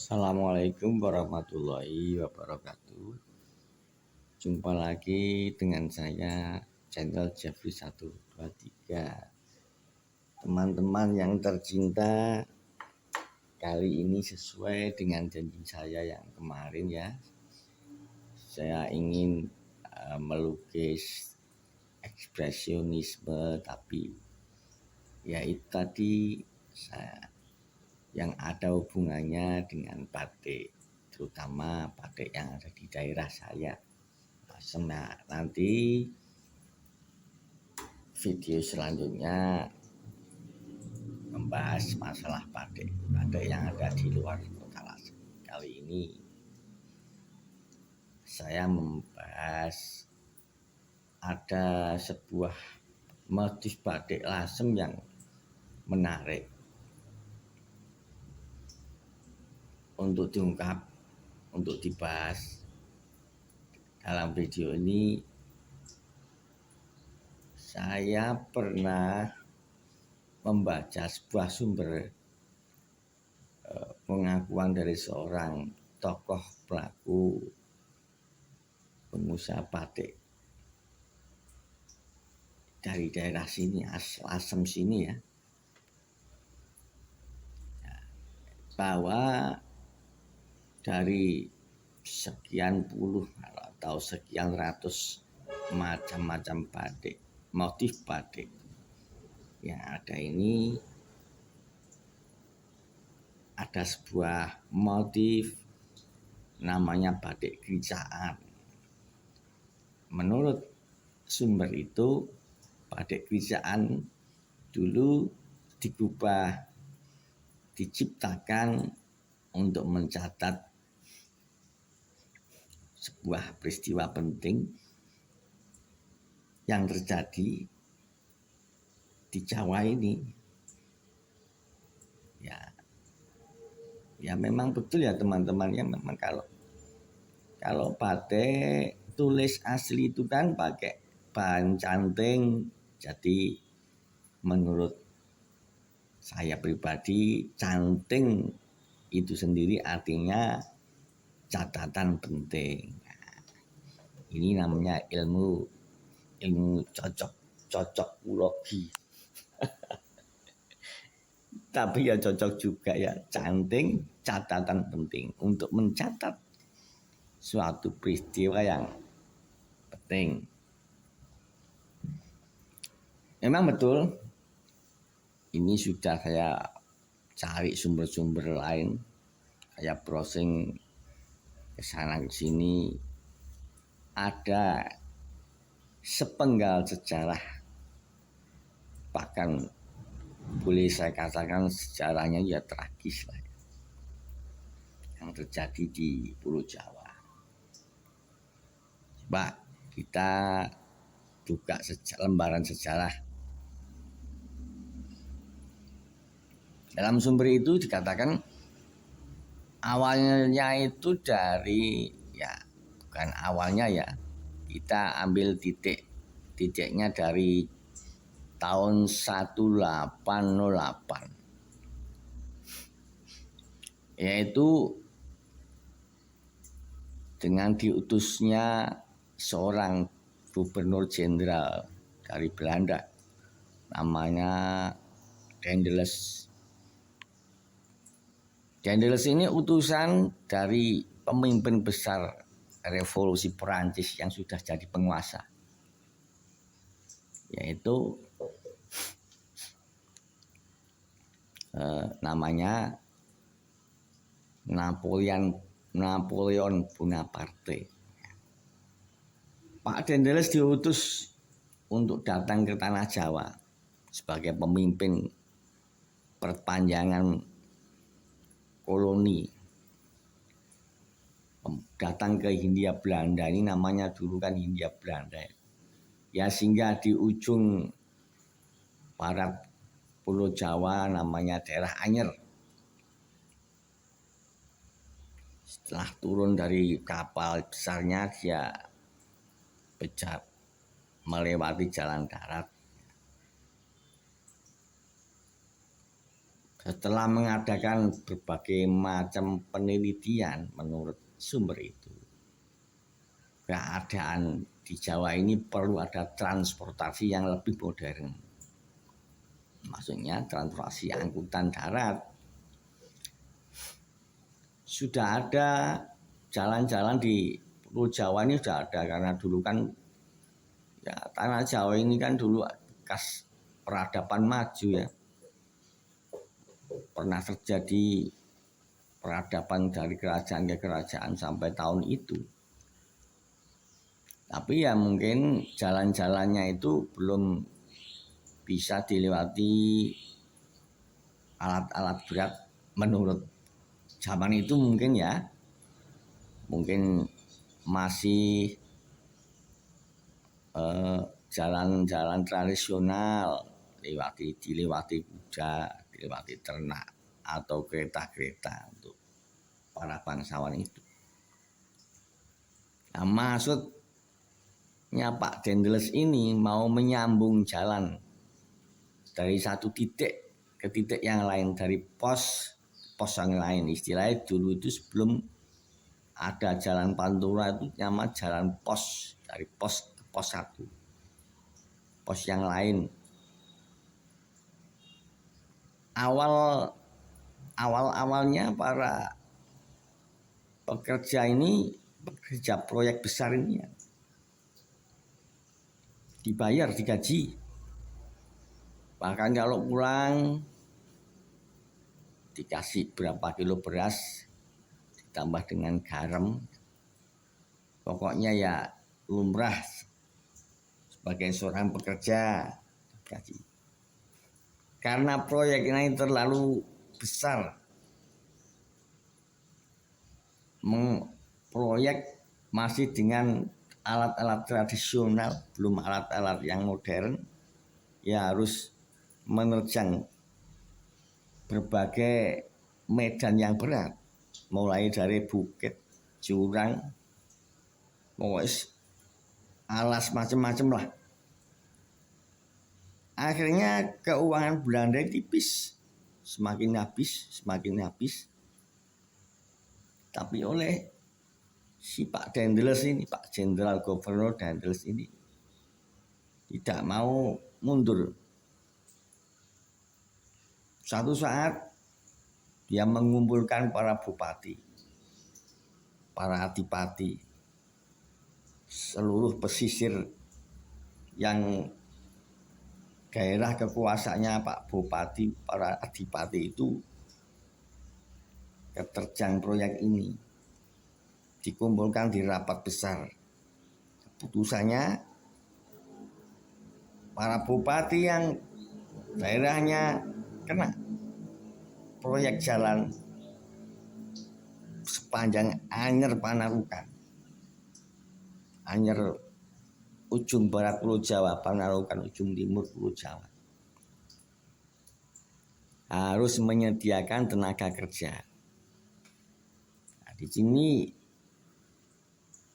Assalamualaikum warahmatullahi wabarakatuh. Jumpa lagi dengan saya channel Jeffrey 123. Teman-teman yang tercinta, kali ini sesuai dengan janji saya yang kemarin ya. Saya ingin melukis ekspresionisme, tapi ya itu tadi saya yang ada hubungannya dengan batik, terutama batik yang ada di daerah saya. Nah, nanti video selanjutnya membahas masalah batik yang ada di luar kota Lasem. Kali ini saya membahas ada sebuah motif batik Lasem yang menarik untuk diungkap, untuk dibahas dalam video ini. Saya pernah membaca sebuah sumber pengakuan dari seorang tokoh pelaku pengusaha batik dari daerah sini, Lasem sini ya, bahwa dari sekian puluh atau sekian ratus macam-macam batik, motif batik yang ada ini, ada sebuah motif namanya batik kericaan. Menurut sumber itu, batik kericaan dulu digubah, diciptakan untuk mencatat sebuah peristiwa penting yang terjadi di Jawa ini. Ya memang betul ya teman-teman, ya memang kalau batik tulis asli itu kan pakai bahan canting. Jadi menurut saya pribadi, canting itu sendiri artinya catatan penting. Ini namanya ilmu cocokologi. Tapi ya cocok juga ya, canting catatan penting untuk mencatat suatu peristiwa yang penting. Memang betul, ini sudah saya cari sumber-sumber lain, saya browsing ke sana ke sini, ada sepenggal sejarah, bahkan boleh saya katakan sejarahnya ya tragis lah, yang terjadi di Pulau Jawa. Coba kita buka lembaran sejarah. Dalam sumber itu dikatakan awalnya itu dari, ya bukan awalnya ya, kita ambil titiknya dari tahun 1808, yaitu dengan diutusnya seorang gubernur jenderal dari Belanda namanya Daendels. Daendels ini utusan dari pemimpin besar revolusi Perancis yang sudah jadi penguasa, yaitu namanya Napoleon Bonaparte. Pak Daendels diutus untuk datang ke tanah Jawa sebagai pemimpin perpanjangan koloni, datang ke Hindia Belanda. Ini namanya dulu kan Hindia Belanda ya, sehingga di ujung barat Pulau Jawa namanya daerah Anyer. Setelah turun dari kapal besarnya, dia melewati jalan darat Setelah mengadakan berbagai macam penelitian menurut sumber itu, keadaan di Jawa ini perlu ada transportasi yang lebih modern. Maksudnya transportasi angkutan darat. Sudah ada jalan-jalan di Pulau Jawa ini sudah ada, karena dulu kan ya tanah Jawa ini kan dulu bekas peradaban maju ya. Pernah terjadi peradaban dari kerajaan ke kerajaan sampai tahun itu. Tapi ya mungkin jalan-jalannya itu belum bisa dilewati alat-alat berat menurut zaman itu mungkin ya. Mungkin masih jalan-jalan tradisional, dilewati kuda, dilewati ternak atau kereta-kereta untuk para bangsawan itu. Nah, maksudnya Pak Dendels ini mau menyambung jalan dari satu titik ke titik yang lain, dari pos yang lain. Istilahnya dulu itu sebelum ada jalan Pantura itu nama jalan pos, dari pos ke pos satu, pos yang lain. Awalnya para pekerja ini, pekerja proyek besar ini ya, dibayar, digaji. Bahkan kalau pulang dikasih berapa kilo beras ditambah dengan garam. Pokoknya ya lumrah sebagai seorang pekerja gaji. Karena proyek ini terlalu besar, proyek masih dengan alat-alat tradisional, belum alat-alat yang modern, ya harus menerjang berbagai medan yang berat, mulai dari bukit, jurang, alas macam-macam lah. Akhirnya keuangan Belanda tipis, semakin habis. Tapi oleh si Pak Dendels ini, Pak Jenderal Gubernur Dendels ini tidak mau mundur. Suatu saat dia mengumpulkan para bupati, para adipati, seluruh pesisir yang daerah kekuasaannya Pak Bupati, para adipati itu keterjang proyek ini, dikumpulkan di rapat besar. Keputusannya para bupati yang daerahnya kena proyek jalan sepanjang Anyer Panarukan, Anyer ujung barat Pulau Jawa, Panarukan ujung timur Pulau Jawa, harus menyediakan tenaga kerja. Nah, di sini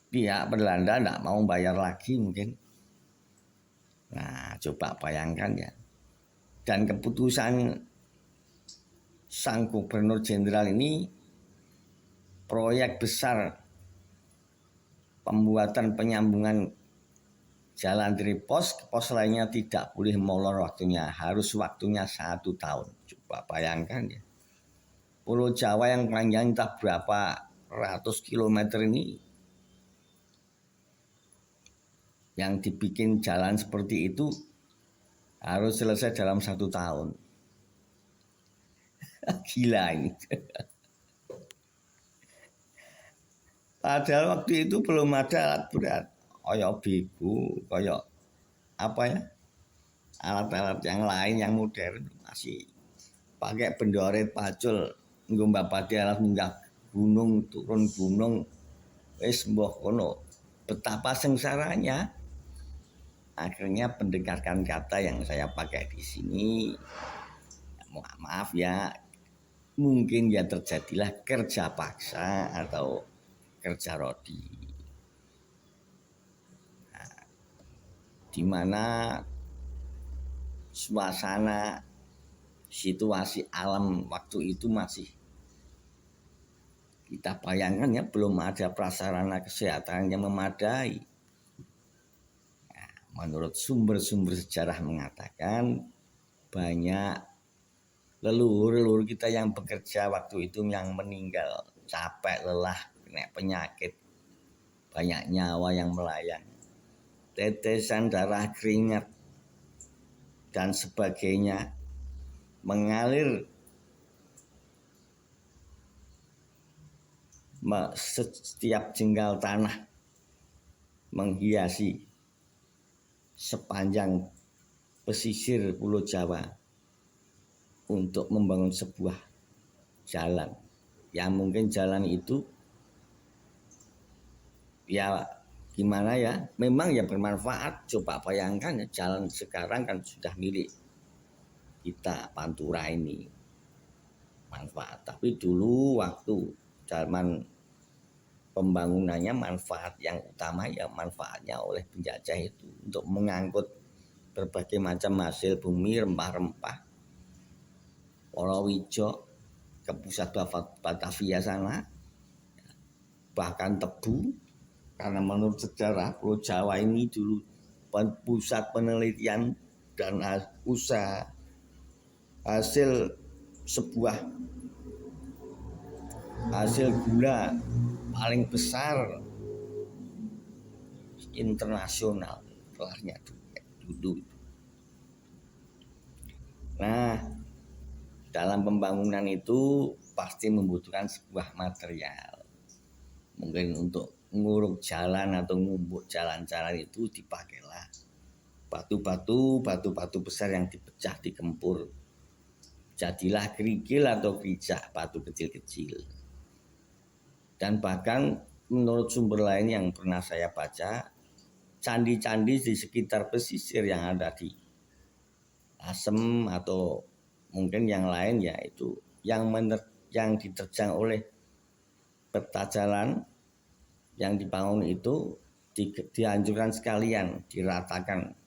pihak Belanda tidak mau bayar lagi mungkin. Nah, coba bayangkan ya. Dan keputusan sang gubernur jenderal ini, proyek besar pembuatan penyambungan jalan dari pos ke pos lainnya tidak boleh molor waktunya, harus waktunya 1 tahun. Coba bayangkan ya. Pulau Jawa yang panjang entah berapa ratus kilometer ini, yang dibikin jalan seperti itu harus selesai dalam 1 tahun. Gila ini. Padahal waktu itu belum ada alat berat, kayak bego, kayak apa ya, alat-alat yang lain yang modern, masih pakai bendoret pacul, nggombak padi alat munggah gunung, turun gunung, wis mbah kono. Betapa sengsaranya. Akhirnya pendekatan kata yang saya pakai di sini, maaf ya, mungkin ya terjadilah kerja paksa atau kerja rodi. Nah, di mana suasana situasi alam waktu itu masih kita bayangkan ya, belum ada prasarana kesehatan yang memadai. Nah, menurut sumber-sumber sejarah mengatakan banyak leluhur kita yang bekerja waktu itu yang meninggal, capek, lelah, kena penyakit, banyak nyawa yang melayang, tetesan darah, keringat, dan sebagainya mengalir setiap jengkal tanah, menghiasi sepanjang pesisir Pulau Jawa untuk membangun sebuah jalan. Ya mungkin jalan itu ya gimana ya, memang ya bermanfaat. Coba bayangkan ya, jalan sekarang kan sudah milik kita, Pantura ini, manfaat. Tapi dulu waktu zaman pembangunannya, manfaat yang utama ya manfaatnya oleh penjajah itu untuk mengangkut berbagai macam hasil bumi, rempah-rempah, Wolowijo ke pusat Batavia sana, bahkan tebu, karena menurut sejarah Pulau Jawa ini dulu pusat penelitian dan usaha hasil sebuah hasil gula paling besar internasional kelasnya dulu. Nah, dalam pembangunan itu pasti membutuhkan sebuah material. Mungkin untuk nguruk jalan atau ngumbuk jalan-jalan itu dipakailah batu-batu besar yang dipecah, dikempur. Jadilah kerikil atau krijak, batu kecil-kecil. Dan bahkan menurut sumber lain yang pernah saya baca, candi-candi di sekitar pesisir yang ada di Asem atau mungkin yang lain, yaitu yang diterjang oleh peta jalan yang dibangun itu dihancurkan sekalian, diratakan,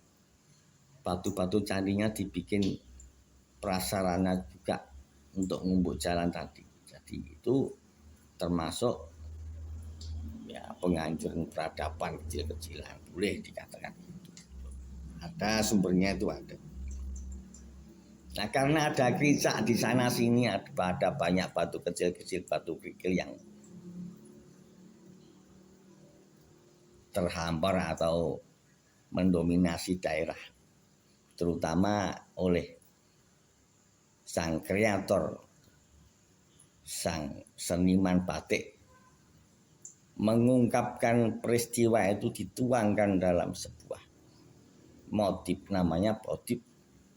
batu-batu candinya dibikin prasarana juga untuk ngumbuk jalan tadi. Jadi itu termasuk ya penghancuran peradaban kecil-kecilan, boleh dikatakan itu. Ada sumbernya, itu ada. Nah, karena ada krijak di sana sini, ada banyak batu kecil-kecil, batu kerikil yang terhampar atau mendominasi daerah, terutama oleh sang kreator, sang seniman batik, mengungkapkan peristiwa itu dituangkan dalam sebuah motif, namanya motif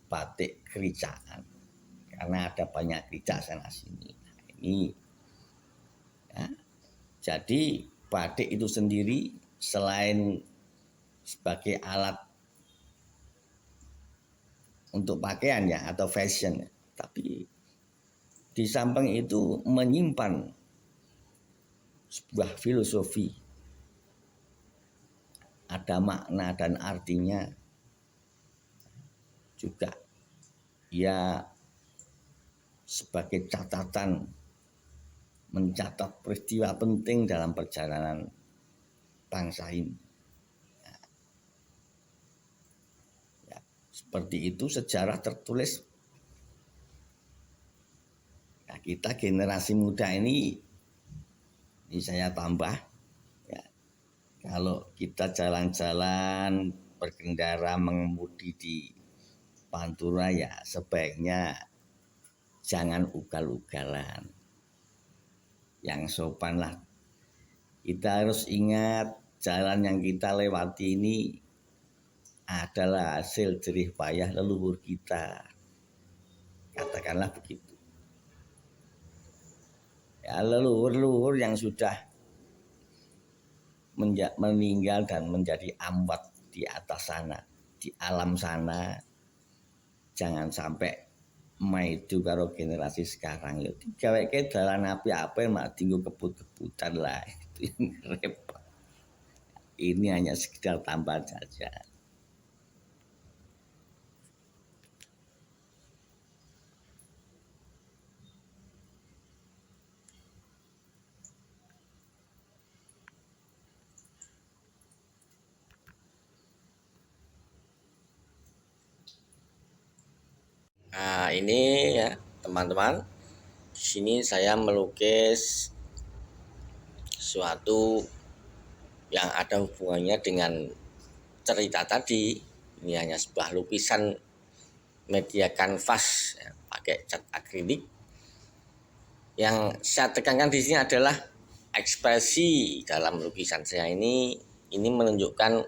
batik kericakan, karena ada banyak krijak sana sini. Nah, ini ya, jadi batik itu sendiri selain sebagai alat untuk pakaian ya atau fashion, tapi di samping itu menyimpan sebuah filosofi, ada makna dan artinya juga ya, sebagai catatan, mencatat peristiwa penting dalam perjalanan bangsa ini. Ya, seperti itu sejarah tertulis. Nah, kita generasi muda ini saya tambah ya, kalau kita jalan-jalan, berkendara, mengemudi di Pantura ya sebaiknya jangan ugal-ugalan, yang sopan lah. Kita harus ingat jalan yang kita lewati ini adalah hasil jerih payah leluhur kita, katakanlah begitu ya. Leluhur-leluhur yang sudah meninggal dan menjadi amwat di atas sana, di alam sana, jangan sampai maidu karo generasi sekarang ya digaweke dalan api-api mak dinggo kebut-kebutan lah, itu repot. Ini hanya sekedar tambahan saja. Ini ya teman-teman, di sini saya melukis suatu yang ada hubungannya dengan cerita tadi. Ini hanya sebuah lukisan media kanvas ya, pakai cat akrilik. Yang saya tekankan di sini adalah ekspresi dalam lukisan saya ini menunjukkan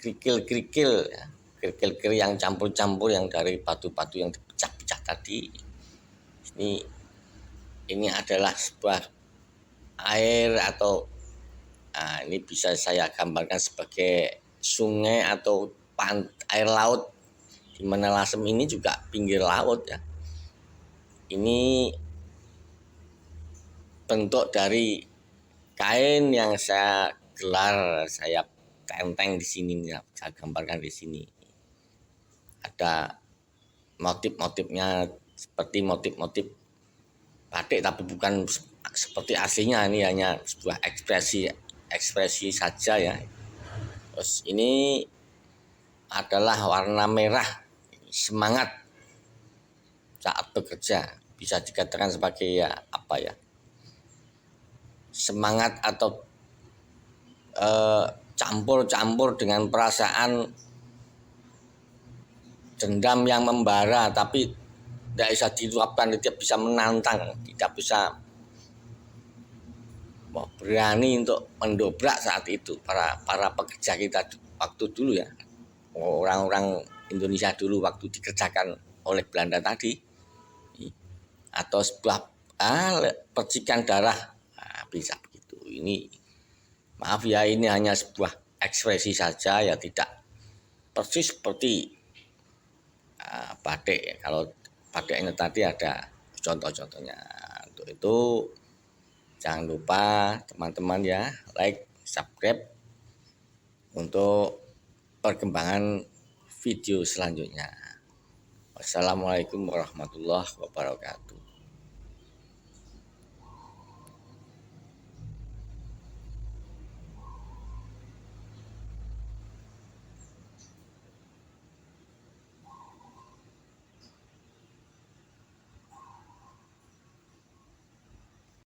kerikil-kerikil ya, kerikil-kerikil yang campur-campur yang dari batu-batu yang dipecah-pecah tadi. Ini adalah sebuah air atau ini bisa saya gambarkan sebagai sungai atau air laut, di mana Lasem ini juga pinggir laut ya. Ini bentuk dari kain yang saya gelar, saya tenteng di sini, saya gambarkan di sini. Ada motif-motifnya seperti motif-motif batik, tapi bukan seperti aslinya. Ini hanya sebuah ekspresi saja ya. Terus ini adalah warna merah, semangat saat bekerja, bisa dikatakan sebagai ya apa ya, semangat atau campur-campur dengan perasaan dendam yang membara, tapi tidak bisa diluapkan, tidak bisa menantang, tidak bisa berani untuk mendobrak saat itu para pekerja kita waktu dulu ya, orang-orang Indonesia dulu waktu dikerjakan oleh Belanda tadi, atau sebuah percikan darah, bisa begitu. Ini maaf ya, ini hanya sebuah ekspresi saja ya, tidak persis seperti batik. Kalau batiknya tadi ada contoh-contohnya. Untuk itu jangan lupa teman-teman ya, like, subscribe untuk perkembangan video selanjutnya. Wassalamualaikum warahmatullahi wabarakatuh.